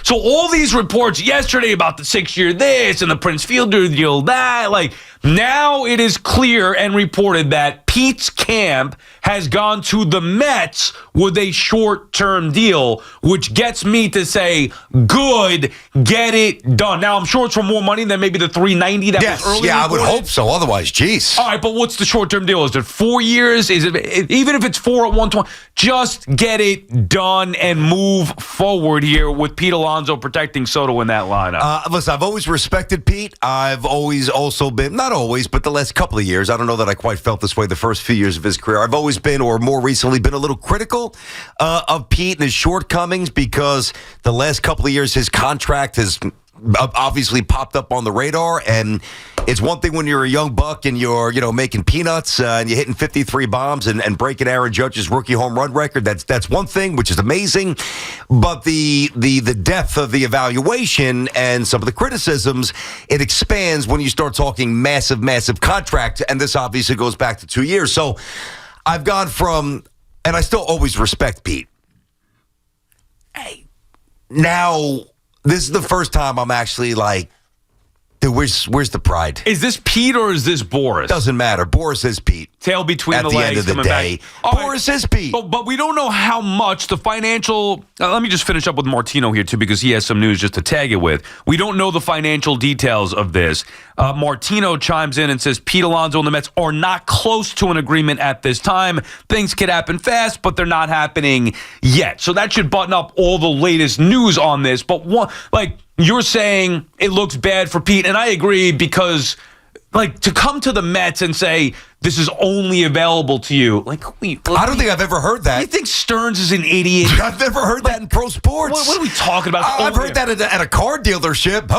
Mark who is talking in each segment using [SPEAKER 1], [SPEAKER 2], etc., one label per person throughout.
[SPEAKER 1] So all these reports yesterday about the 6-year this and the Prince Fielder deal that, like, now it is clear and reported that Pete's camp has gone to the Mets with a short-term deal, which gets me to say, good, get it done. Now, I'm sure it's for more money than maybe the $390 that was earlier.
[SPEAKER 2] Yeah, I would hope so. Otherwise, geez.
[SPEAKER 1] All right, but what's the short-term deal? Is it 4 years? Is it even if it's 4 at 120? Just get it done and move forward here with Pete Alonso protecting Soto in that lineup.
[SPEAKER 2] Listen, I've always respected Pete. I've always also been, not always, but the last couple of years, I don't know that I quite felt this way the first few years of his career. I've always been, or more recently, been a little critical of Pete and his shortcomings because the last couple of years, his contract has obviously popped up on the radar, and it's one thing when you're a young buck and you're, making peanuts and you're hitting 53 bombs and breaking Aaron Judge's rookie home run record. That's one thing, which is amazing. But the depth of the evaluation and some of the criticisms, it expands when you start talking massive, massive contract, and this obviously goes back to 2 years. So I've gone from, and I still always respect Pete. Hey, now this is the first time I'm actually like, dude, where's the pride?
[SPEAKER 1] Is this Pete or is this Boras?
[SPEAKER 2] Doesn't matter. Boras is Pete.
[SPEAKER 1] Tail between the legs.
[SPEAKER 2] At the end of the day, Boras is Pete.
[SPEAKER 1] But we don't know how much the financial... let me just finish up with Martino here, too, because he has some news just to tag it with. We don't know the financial details of this. Martino chimes in and says Pete Alonso and the Mets are not close to an agreement at this time. Things could happen fast, but they're not happening yet. So that should button up all the latest news on this. But you're saying it looks bad for Pete, and I agree because, to come to the Mets and say this is only available to you, I
[SPEAKER 2] don't think I've ever heard that.
[SPEAKER 1] You think Stearns is an idiot?
[SPEAKER 2] I've never heard that in pro sports.
[SPEAKER 1] What are we talking about?
[SPEAKER 2] I've heard that at a car dealership.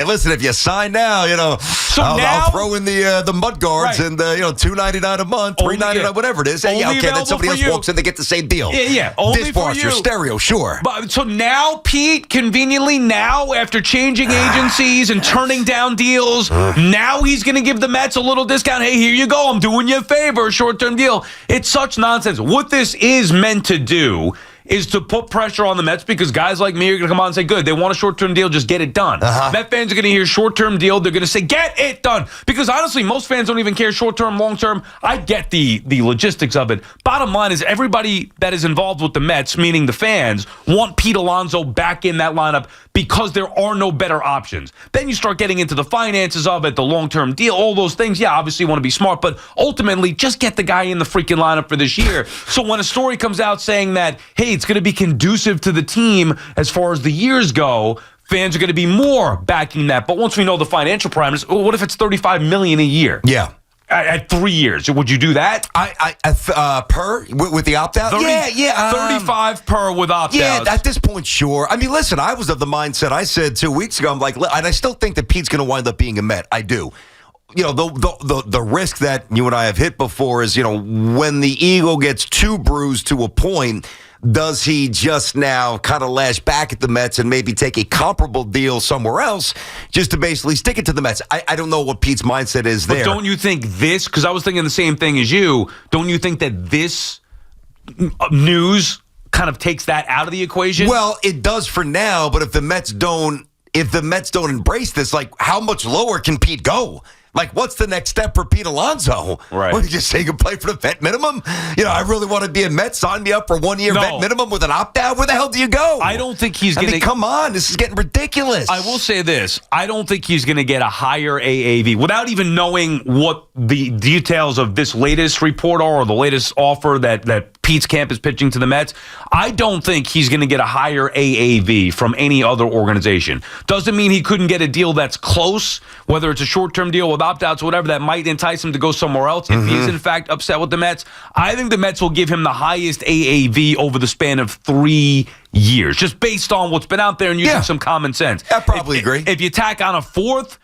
[SPEAKER 2] Listen, if you sign now, I'll throw in the mud guards and $2.99 a month, $3.99, whatever it is. Then somebody else walks in, they get the same deal.
[SPEAKER 1] Yeah, only
[SPEAKER 2] dishwasher, stereo, sure.
[SPEAKER 1] But so now Pete, conveniently now, after changing agencies and turning down deals, now he's going to give the Mets a little discount. Hey, here you go. I'm doing you a favor, short-term deal. It's such nonsense. What this is meant to do is to put pressure on the Mets because guys like me are going to come on and say, good, they want a short-term deal, just get it done. Met fans are going to hear short-term deal, they're going to say, get it done. Because honestly, most fans don't even care short-term, long-term. I get the logistics of it. Bottom line is everybody that is involved with the Mets, meaning the fans, want Pete Alonso back in that lineup because there are no better options. Then you start getting into the finances of it, the long-term deal, all those things. Yeah, obviously you want to be smart, but ultimately just get the guy in the freaking lineup for this year. So when a story comes out saying that, hey, it's going to be conducive to the team as far as the years go, fans are going to be more backing that. But once we know the financial parameters, what if it's $35 million a year?
[SPEAKER 2] Yeah.
[SPEAKER 1] At 3 years, would you do that?
[SPEAKER 2] Per with the opt out?
[SPEAKER 1] 35 per with opt out.
[SPEAKER 2] Yeah, at this point, sure. I mean, listen, I was of the mindset. I said 2 weeks ago, I'm like, and I still think that Pete's going to wind up being a Met. I do. The risk that you and I have hit before is, when the ego gets too bruised to a point, does he just now kind of lash back at the Mets and maybe take a comparable deal somewhere else just to basically stick it to the Mets? I don't know what Pete's mindset is there.
[SPEAKER 1] But don't you think this, because I was thinking the same thing as you, don't you think that this news kind of takes that out of the equation?
[SPEAKER 2] Well, it does for now, but if the Mets don't embrace this, how much lower can Pete go? What's the next step for Pete Alonso?
[SPEAKER 1] Right.
[SPEAKER 2] What, you just say you can play for the vet minimum? I really want to be a Met. Sign me up for 1 year vet minimum with an opt-out. Where the hell do you go?
[SPEAKER 1] I don't think he's going to...
[SPEAKER 2] come on. This is getting ridiculous.
[SPEAKER 1] I will say this. I don't think he's going to get a higher AAV without even knowing what the details of this latest report are or the latest offer that Pete's camp is pitching to the Mets. I don't think he's going to get a higher AAV from any other organization. Doesn't mean he couldn't get a deal that's close, whether it's a short-term deal with opt-outs or whatever, that might entice him to go somewhere else. If he's, in fact, upset with the Mets, I think the Mets will give him the highest AAV over the span of 3 years, just based on what's been out there and using some common sense.
[SPEAKER 2] I probably agree.
[SPEAKER 1] If you tack on a fourth,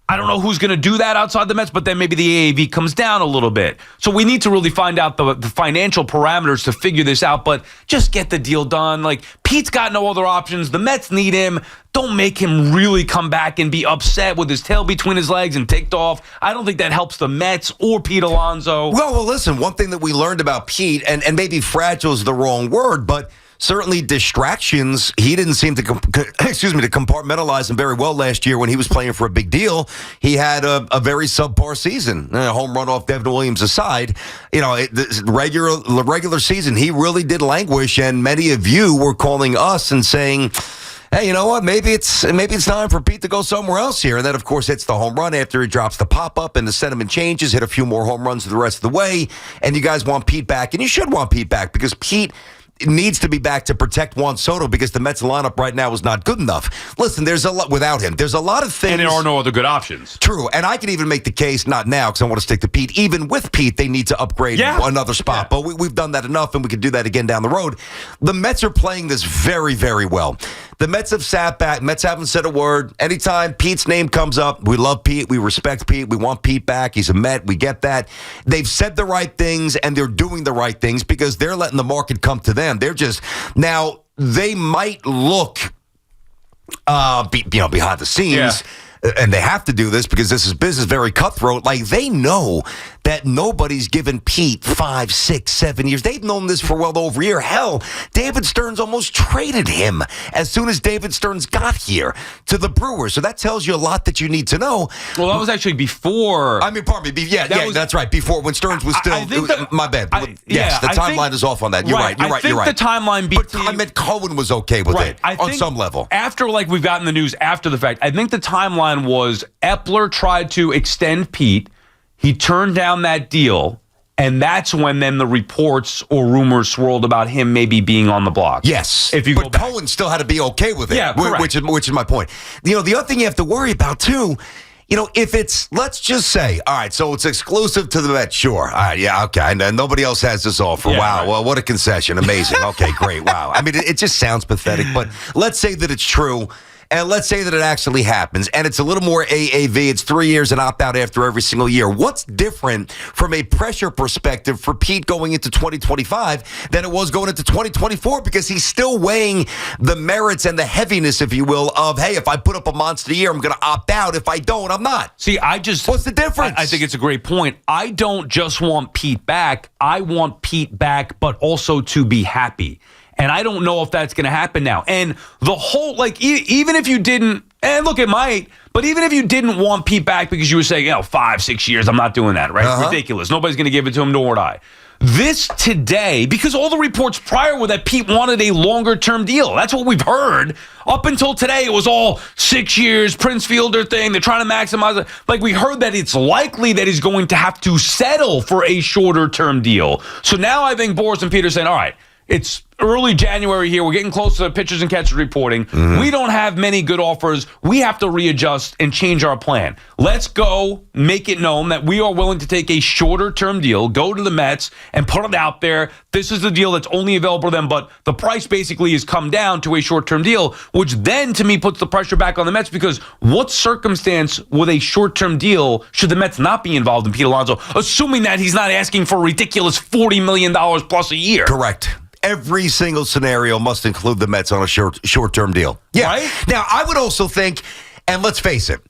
[SPEAKER 1] I don't know who's going to do that outside the Mets, but then maybe the AAV comes down a little bit. So we need to really find out the financial parameters to figure this out, but just get the deal done. Pete's got no other options. The Mets need him. Don't make him really come back and be upset with his tail between his legs and ticked off. I don't think that helps the Mets or Pete Alonso.
[SPEAKER 2] Well, listen, one thing that we learned about Pete, and maybe fragile is the wrong word, but certainly distractions. He didn't seem to, to compartmentalize them very well last year when he was playing for a big deal. He had a very subpar season. A home run off Devin Williams aside, the regular season, he really did languish, and many of you were calling us and saying, hey, you know what? Maybe it's time for Pete to go somewhere else here. And then, of course, hits the home run after he drops the pop-up and the sentiment changes, hit a few more home runs the rest of the way. And you guys want Pete back. And you should want Pete back because Pete needs to be back to protect Juan Soto because the Mets lineup right now is not good enough. Listen, there's a lot without him. There's a lot of things.
[SPEAKER 1] And there are no other good options.
[SPEAKER 2] True. And I can even make the case, not now because I want to stick to Pete. Even with Pete, they need to upgrade another spot. Yeah. But we've done that enough, and we can do that again down the road. The Mets are playing this very, very well. The Mets have sat back. Mets haven't said a word. Anytime Pete's name comes up, we love Pete. We respect Pete. We want Pete back. He's a Met. We get that. They've said the right things, and they're doing the right things because they're letting the market come to them. They're just now they might look, behind the scenes. Yeah. And they have to do this because this is business, very cutthroat. Like, they know that nobody's given Pete 5, 6, 7 years. They've known this for well over a year. Hell, David Stearns almost traded him as soon as David Stearns got here to the Brewers. So that tells you a lot that you need to know.
[SPEAKER 1] Well, that was actually before.
[SPEAKER 2] Pardon me. That's right. Before, when Stearns was still. My bad. The timeline is off on that. You're right.
[SPEAKER 1] I think the timeline
[SPEAKER 2] But I meant Cohen was okay with it on some level.
[SPEAKER 1] After, we've gotten the news after the fact, I think the timeline was Epler tried to extend Pete. He turned down that deal, and that's when then the reports or rumors swirled about him maybe being on the block.
[SPEAKER 2] Yes, but Cohen still had to be okay with it.
[SPEAKER 1] Yeah, correct.
[SPEAKER 2] Which is my point. The other thing you have to worry about too, if it's, let's just say, all right, so it's exclusive to the Mets, sure. All right, yeah, okay, and nobody else has this offer. Yeah, wow, right. Well, what a concession. Amazing. Okay, great, wow. I mean, it just sounds pathetic, but let's say that it's true. And let's say that it actually happens, and it's a little more AAV. It's 3 years and opt-out after every single year. What's different from a pressure perspective for Pete going into 2025 than it was going into 2024? Because he's still weighing the merits and the heaviness, if you will, of, hey, if I put up a monster year, I'm going to opt out. If I don't, I'm not.
[SPEAKER 1] See,
[SPEAKER 2] what's the difference?
[SPEAKER 1] I think it's a great point. I don't just want Pete back. I want Pete back, but also to be happy. And I don't know if that's going to happen now. And the whole, even if you didn't, and look, it might, but even if you didn't want Pete back because you were saying, 5, 6 years, I'm not doing that, right? Uh-huh. Ridiculous. Nobody's going to give it to him, nor would I. This today, because all the reports prior were that Pete wanted a longer-term deal. That's what we've heard. Up until today, it was all 6 years, Prince Fielder thing. They're trying to maximize it. We heard that it's likely that he's going to have to settle for a shorter-term deal. So now I think Boras and Pete are saying, all right, it's early January here. We're getting close to pitchers and catchers reporting. Mm-hmm. We don't have many good offers. We have to readjust and change our plan. Let's go make it known that we are willing to take a shorter-term deal, go to the Mets, and put it out there. This is the deal that's only available to them, but the price basically has come down to a short-term deal, which then, to me, puts the pressure back on the Mets because what circumstance with a short-term deal should the Mets not be involved in Pete Alonso, assuming that he's not asking for a ridiculous $40 million plus a year?
[SPEAKER 2] Correct. Every single scenario must include the Mets on a short-term deal. Yeah.
[SPEAKER 1] Right?
[SPEAKER 2] Now, I would also think, and let's face it,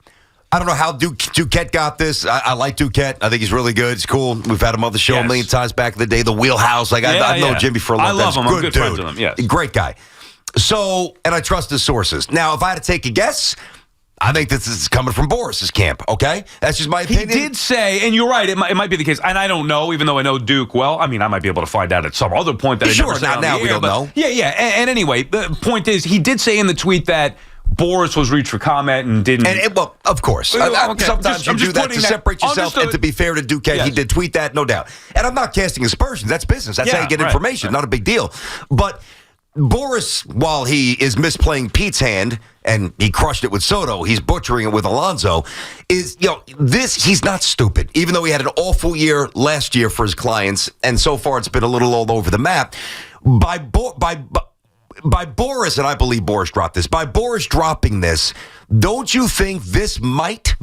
[SPEAKER 2] I don't know how Duquette got this. I like Duquette. I think he's really good. He's cool. We've had him on the show a million times back in the day. The Wheelhouse. I've known Jimmy for a long time.
[SPEAKER 1] I love him. I'm good friends
[SPEAKER 2] dude.
[SPEAKER 1] with him. Yes.
[SPEAKER 2] Great guy. So, and I trust his sources. Now, if I had to take a guess, I think this is coming from Boras' camp, okay? That's just my opinion.
[SPEAKER 1] He did say, and you're right, it might be the case, and I don't know, even though I know Duke well. I mean, I might be able to find out at some other point that I never said on the air.
[SPEAKER 2] We don't know.
[SPEAKER 1] Yeah. And anyway, the point is, he did say in the tweet that Boras was reached for comment and didn't.
[SPEAKER 2] Well, of course. Okay. Sometimes you do that to separate yourself. And to be fair to Duquette, he did tweet that, no doubt. And I'm not casting aspersions. That's business. That's how you get information. Not a big deal. But Boras, while he is misplaying Pete's hand, and he crushed it with Soto, he's butchering it with Alonzo, he's not stupid. Even though he had an awful year last year for his clients, and so far it's been a little all over the map, by Boras, and I believe Boras dropped this, by Boras dropping this, Don't you think this might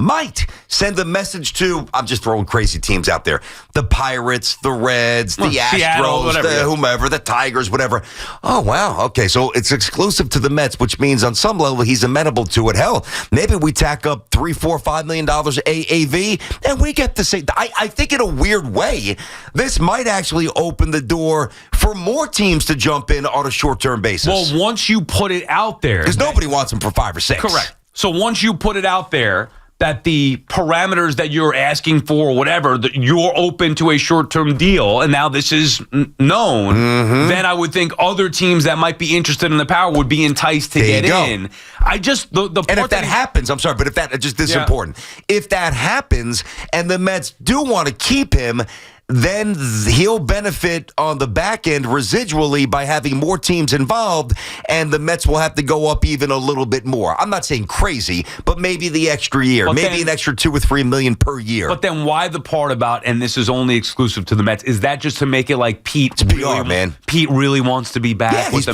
[SPEAKER 2] send a message to, I'm just throwing crazy teams out there, the Pirates, the Reds, the
[SPEAKER 1] Seattle,
[SPEAKER 2] Astros,
[SPEAKER 1] whatever,
[SPEAKER 2] whomever, the Tigers, whatever. Oh, wow. Okay, so it's exclusive to the Mets, which means on some level he's amenable to it. Hell, maybe we tack up $3, $4, $5 million AAV and we get the same. I think in a weird way, this might actually open the door for more teams to jump in on a short-term basis.
[SPEAKER 1] Well, once you put it out there.
[SPEAKER 2] Because nobody wants him for 5 or 6.
[SPEAKER 1] Correct. So once you put it out there that the parameters that you're asking for or whatever, that you're open to a short-term deal, and now this is known, then I would think other teams that might be interested in the power would be enticed to get in. I just, the
[SPEAKER 2] and if that happens, I'm sorry, but if that, just this is important. If that happens and the Mets do want to keep him, then he'll benefit on the back end residually by having more teams involved, and the Mets will have to go up even a little bit more. I'm not saying crazy, but maybe the extra year, maybe an extra $2 or $3 million per year.
[SPEAKER 1] But then why the part about, and this is only exclusive to the Mets, is that just to make it like Pete really wants to be back?
[SPEAKER 2] Yeah, he's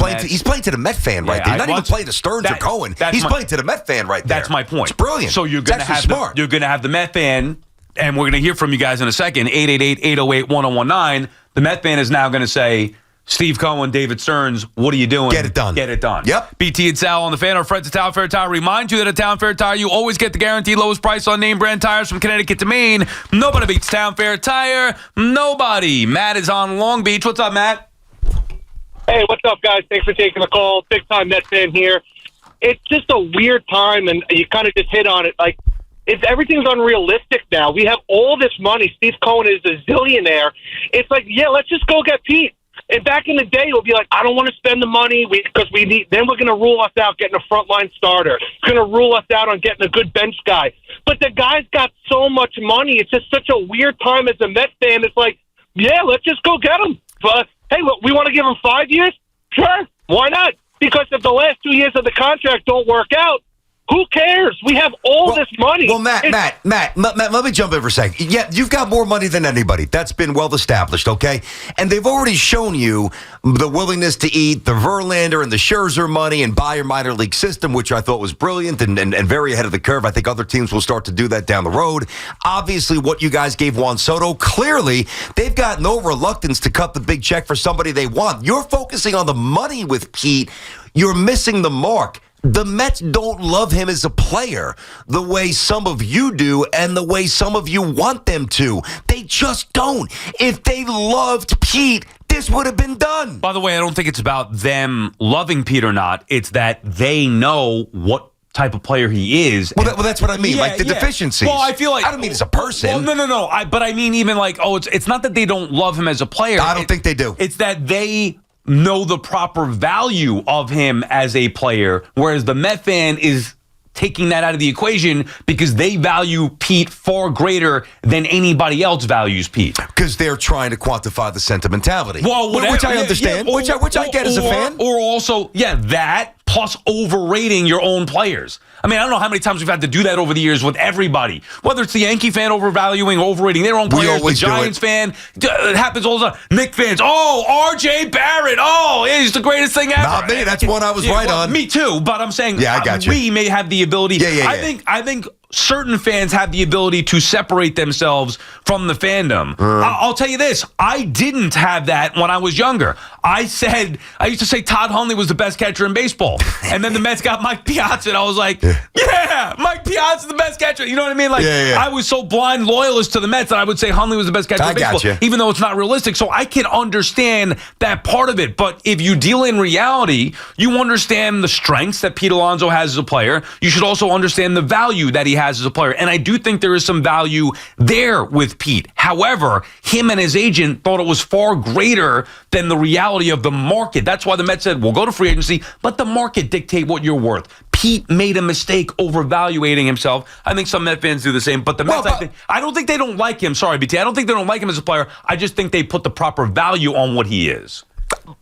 [SPEAKER 2] playing to the Met fan right there. He's not even playing to Stearns or Cohen. He's playing to the Met fan right there.
[SPEAKER 1] That's my point.
[SPEAKER 2] It's brilliant.
[SPEAKER 1] So you're going to have the Met fan. And we're going to hear from you guys in a second, 888-808-1019. The Met fan is now going to say, Steve Cohen, David Stearns, what are you doing?
[SPEAKER 2] Get it done.
[SPEAKER 1] Get it done.
[SPEAKER 2] Yep.
[SPEAKER 1] BT and Sal on the fan. Our friends at Town Fair Tire remind you that at Town Fair Tire, you always get the guaranteed lowest price on name brand tires from Connecticut to Maine. Nobody beats Town Fair Tire. Nobody. Matt is on Long Beach. What's up, Matt?
[SPEAKER 3] Hey, what's up, guys? Thanks for taking the call. Big-time Mets fan here. It's just a weird time, and you kind of just hit on it. Like, everything's unrealistic now. We have all this money. Steve Cohen is a zillionaire. It's like, yeah, let's just go get Pete. And back in the day, it would be like, I don't want to spend the money because we need. Then we're going to rule us out getting a frontline starter. It's going to rule us out on getting a good bench guy. But the guy's got so much money. It's just such a weird time as a Mets fan. It's like, yeah, let's just go get him. But hey, look, we want to give him 5 years? Sure, why not? Because if the last 2 years of the contract don't work out, who cares? We have all this money.
[SPEAKER 2] Well, Matt, let me jump in for a second. Yeah, you've got more money than anybody. That's been well established, okay? And they've already shown you the willingness to eat the Verlander and the Scherzer money and buy your minor league system, which I thought was brilliant and very ahead of the curve. I think other teams will start to do that down the road. Obviously, what you guys gave Juan Soto, clearly, they've got no reluctance to cut the big check for somebody they want. You're focusing on the money with Pete. You're missing the mark. The Mets don't love him as a player the way some of you do and the way some of you want them to. They just don't. If they loved Pete, this would have been done.
[SPEAKER 1] By the way, I don't think it's about them loving Pete or not. It's that they know what type of player he is.
[SPEAKER 2] Well, that's what I mean, like the deficiencies.
[SPEAKER 1] Well, I feel like...
[SPEAKER 2] I don't mean as a person.
[SPEAKER 1] Well, no. But I mean even like, it's not that they don't love him as a player.
[SPEAKER 2] I don't think they do.
[SPEAKER 1] It's that they know the proper value of him as a player, whereas the Met fan is taking that out of the equation because they value Pete far greater than anybody else values Pete.
[SPEAKER 2] Because they're trying to quantify the sentimentality.
[SPEAKER 1] Well,
[SPEAKER 2] which I understand, which I get as a fan.
[SPEAKER 1] Or also, that plus overrating your own players. I mean, I don't know how many times we've had to do that over the years with everybody. Whether it's the Yankee fan overvaluing or overrating their own players, the Giants fan, it happens all the time. Knicks fans, R.J. Barrett, he's the greatest thing ever.
[SPEAKER 2] Not me, that's one I was right on.
[SPEAKER 1] Me too, but I'm saying
[SPEAKER 2] I got you.
[SPEAKER 1] We may have the ability. I think certain fans have the ability to separate themselves from the fandom. I'll tell you this. I didn't have that when I was younger. I used to say Todd Hundley was the best catcher in baseball. And then the Mets got Mike Piazza, and I was like, yeah, Mike Piazza's the best catcher. You know what I mean? Like, I was so blind loyalist to the Mets that I would say Hundley was the best catcher in baseball, even though it's not realistic. So I can understand that part of it. But if you deal in reality, you understand the strengths that Pete Alonso has as a player. You should also understand the value that he has as a player. And I do think there is some value there with Pete. However, him and his agent thought it was far greater than the reality of the market. That's why the Mets said, we'll go to free agency, let the market dictate what you're worth. Pete made a mistake overvaluating himself. I think some Met fans do the same, but the Mets, I don't think they don't like him. Sorry, BT. I don't think they don't like him as a player. I just think they put the proper value on what he is.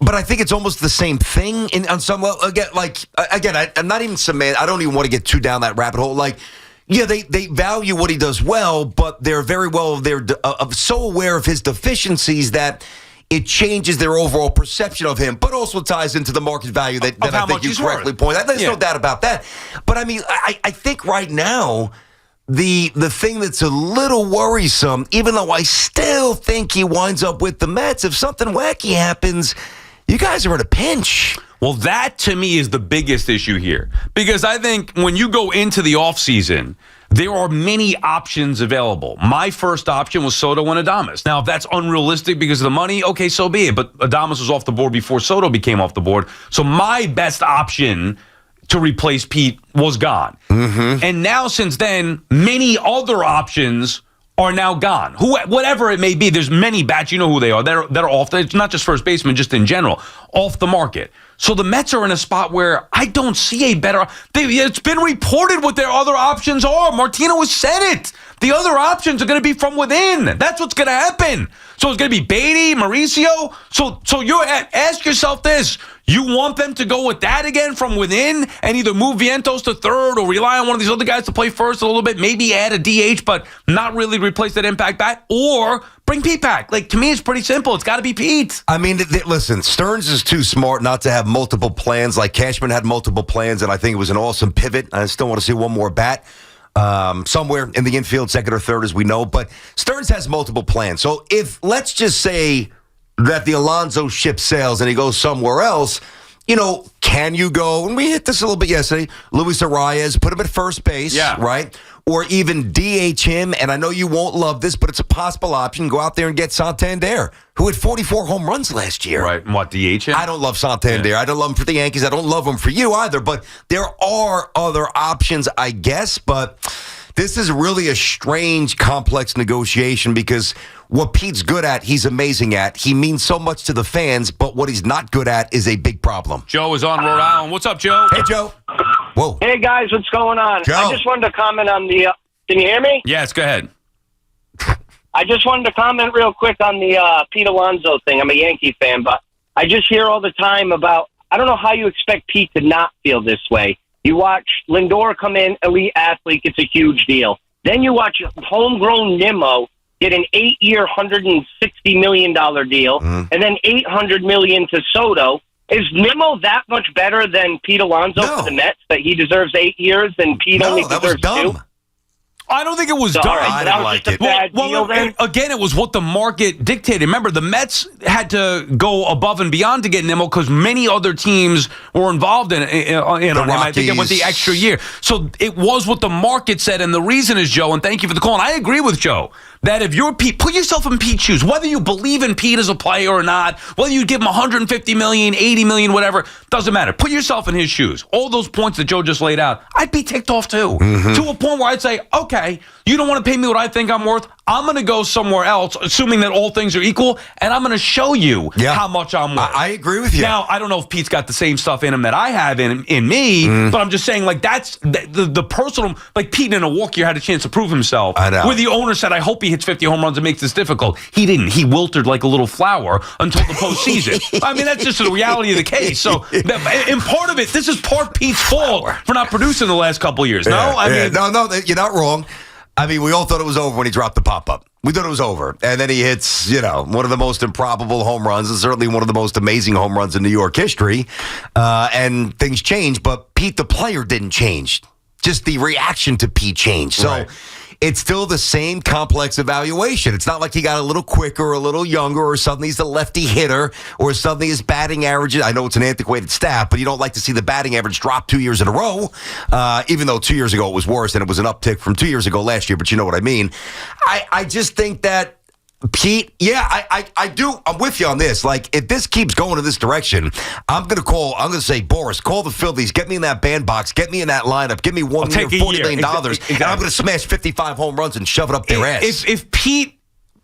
[SPEAKER 2] But I think it's almost the same thing on some level. I'm not even I don't even want to get too down that rabbit hole. Like, yeah, they value what he does well, but they're very well so aware of his deficiencies that it changes their overall perception of him, but also ties into the market value that I think you correctly pointed out. There's no doubt about that. But I mean, I think right now, the thing that's a little worrisome, even though I still think he winds up with the Mets, if something wacky happens, you guys are in a pinch.
[SPEAKER 1] Well, that to me is the biggest issue here. Because I think when you go into the offseason, there are many options available. My first option was Soto and Adames. Now, if that's unrealistic because of the money, okay, so be it. But Adames was off the board before Soto became off the board. So my best option to replace Pete was gone. Mm-hmm. And now, since then, many other options are now gone. Whatever it may be, there's many bats, you know who they are, that are off. It's not just first baseman, just in general, off the market. So the Mets are in a spot where I don't see a better. It's been reported what their other options are. Martino has said it. The other options are going to be from within. That's what's going to happen. So it's going to be Beatty, Mauricio. So you ask yourself this. You want them to go with that again from within and either move Vientos to third or rely on one of these other guys to play first a little bit, maybe add a DH, but not really replace that impact bat, or bring Pete back? Like, to me, it's pretty simple. It's got to be Pete.
[SPEAKER 2] I mean, listen, Stearns is too smart not to have multiple plans. Like Cashman had multiple plans, and I think it was an awesome pivot. I still want to see one more bat. Somewhere in the infield, second or third, as we know. But Stearns has multiple plans. So if, let's just say that the Alonzo ship sails and he goes somewhere else, can you go, and we hit this a little bit yesterday, Luis Arias, put him at first base, right? Or even DH him, and I know you won't love this, but it's a possible option. Go out there and get Santander, who had 44 home runs last year.
[SPEAKER 1] Right, and what, DH him?
[SPEAKER 2] I don't love Santander. Yeah. I don't love him for the Yankees. I don't love him for you either, but there are other options, I guess, but this is really a strange, complex negotiation because what Pete's good at, he's amazing at. He means so much to the fans, but what he's not good at is a big problem.
[SPEAKER 1] Joe is on Rhode Island. What's up, Joe?
[SPEAKER 2] Hey, Joe. Whoa.
[SPEAKER 3] Hey, guys, what's going on?
[SPEAKER 2] Joe.
[SPEAKER 3] I just wanted to comment on the... can you hear me?
[SPEAKER 1] Yes, go ahead.
[SPEAKER 3] I just wanted to comment real quick on the Pete Alonso thing. I'm a Yankee fan, but I just hear all the time about... I don't know how you expect Pete to not feel this way. You watch Lindor come in, elite athlete, it's a huge deal. Then you watch homegrown Nimmo get an 8-year, $160 million deal, and then $800 million to Soto. Is Nimmo that much better than Pete Alonso for the Mets, that he deserves 8 years and Pete only deserves 2?
[SPEAKER 1] I don't think it was dumb.
[SPEAKER 3] Right, I didn't like it.
[SPEAKER 1] Again, it was what the market dictated. Remember, the Mets had to go above and beyond to get Nimmo because many other teams were involved in him. I think it went the extra year. So it was what the market said. And the reason is, Joe, and thank you for the call, and I agree with Joe, that if you're Pete, put yourself in Pete's shoes. Whether you believe in Pete as a player or not, whether you give him $150 million, $80 million, whatever, doesn't matter. Put yourself in his shoes. All those points that Joe just laid out, I'd be ticked off too. To a point where I'd say, okay, you don't want to pay me what I think I'm worth. I'm going to go somewhere else, assuming that all things are equal, and I'm going to show you how much I'm worth.
[SPEAKER 2] I agree with you.
[SPEAKER 1] Now, I don't know if Pete's got the same stuff in him that I have in me, but I'm just saying, like, that's the personal, like Pete in a walk year had a chance to prove himself. I know. Where the owner said, I hope he hits 50 home runs and makes this difficult. He didn't. He wilted like a little flower until the postseason. I mean, that's just the reality of the case. So, and part of it, this is part Pete's fault for not producing the last couple of years. No? I mean,
[SPEAKER 2] no, you're not wrong. I mean, we all thought it was over when he dropped the pop-up. We thought it was over. And then he hits, one of the most improbable home runs, and certainly one of the most amazing home runs in New York history. And things changed, but Pete, the player, didn't change. Just the reaction to Pete changed. So it's still the same complex evaluation. It's not like he got a little quicker or a little younger or suddenly he's a lefty hitter or suddenly his batting average. I know it's an antiquated stat, but you don't like to see the batting average drop 2 years in a row, even though 2 years ago it was worse and it was an uptick from 2 years ago last year, but you know what I mean. I just think that Pete, I do. I'm with you on this. Like, if this keeps going in this direction, I'm going to say, Boras, call the Phillies, get me in that bandbox, get me in that lineup, give me 1 year, $40 million, exactly. And I'm going to smash 55 home runs and shove it up their ass.
[SPEAKER 1] If Pete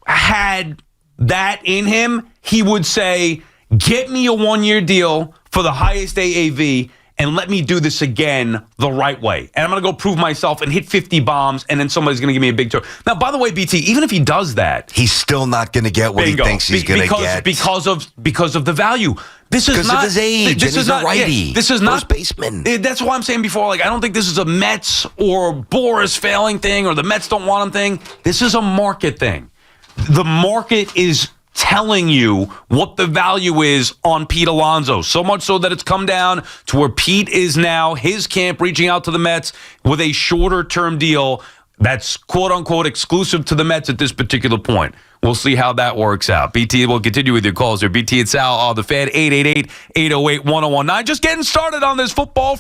[SPEAKER 1] had that in him, he would say, get me a 1 year deal for the highest AAV and let me do this again the right way. And I'm going to go prove myself and hit 50 bombs, and then somebody's going to give me a big turn. Now, by the way, BT, even if he does that,
[SPEAKER 2] he's still not going to get what he thinks he's going to get.
[SPEAKER 1] Because of the value. This is not
[SPEAKER 2] of his age. This is not righty.
[SPEAKER 1] This is not
[SPEAKER 2] first baseman.
[SPEAKER 1] That's why I'm saying before. Like, I don't think this is a Mets or Boras failing thing or the Mets don't want him thing. This is a market thing. The market is telling you what the value is on Pete Alonso. So much so that it's come down to where Pete is now, his camp, reaching out to the Mets with a shorter-term deal that's quote-unquote exclusive to the Mets at this particular point. We'll see how that works out. BT, we'll continue with your calls here. BT and Sal on the Fan, 888-808-1019. Just getting started on this football